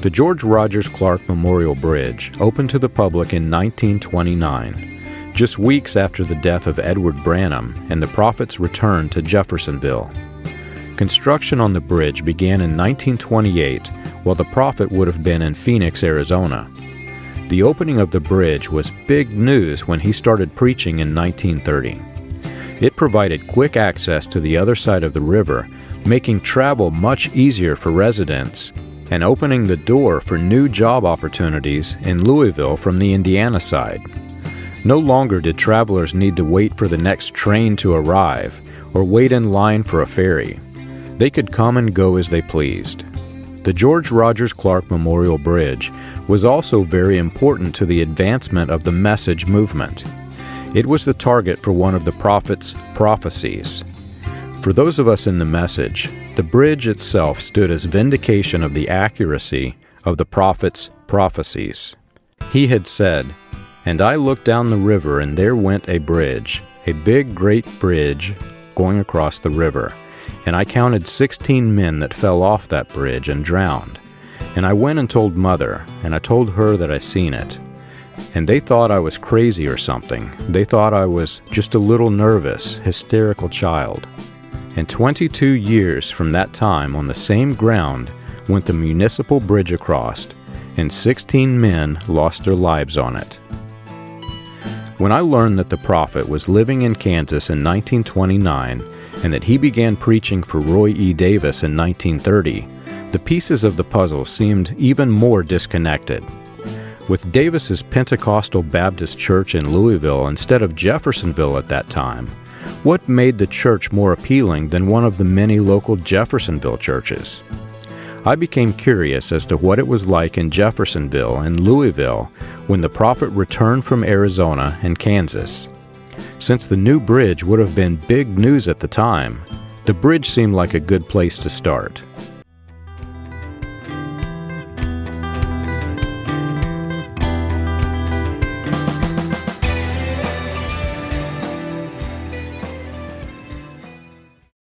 The George Rogers Clark Memorial Bridge opened to the public in 1929, just weeks after the death of Edward Branham and the Prophet's return to Jeffersonville. Construction on the bridge began in 1928, while the Prophet would have been in Phoenix, Arizona. The opening of the bridge was big news when he started preaching in 1930. It provided quick access to the other side of the river, making travel much easier for residents and opening the door for new job opportunities in Louisville from the Indiana side. No longer did travelers need to wait for the next train to arrive or wait in line for a ferry. They could come and go as they pleased. The George Rogers Clark Memorial Bridge was also very important to the advancement of the message movement. It was the target for one of the Prophet's prophecies. For those of us in the message, the bridge itself stood as vindication of the accuracy of the Prophet's prophecies. He had said, "And I looked down the river, and there went a bridge, a big, great bridge going across the river. And I counted 16 men that fell off that bridge and drowned. And I went and told Mother, and I told her that I seen it. And they thought I was crazy or something. They thought I was just a little nervous, hysterical child." And 22 years from that time on the same ground went the municipal bridge across, and 16 men lost their lives on it. When I learned that the Prophet was living in Kansas in 1929, and that he began preaching for Roy E. Davis in 1930, the pieces of the puzzle seemed even more disconnected. With Davis's Pentecostal Baptist Church in Louisville instead of Jeffersonville at that time, what made the church more appealing than one of the many local Jeffersonville churches? I became curious as to what it was like in Jeffersonville and Louisville when the Prophet returned from Arizona and Kansas. Since the new bridge would have been big news at the time, the bridge seemed like a good place to start.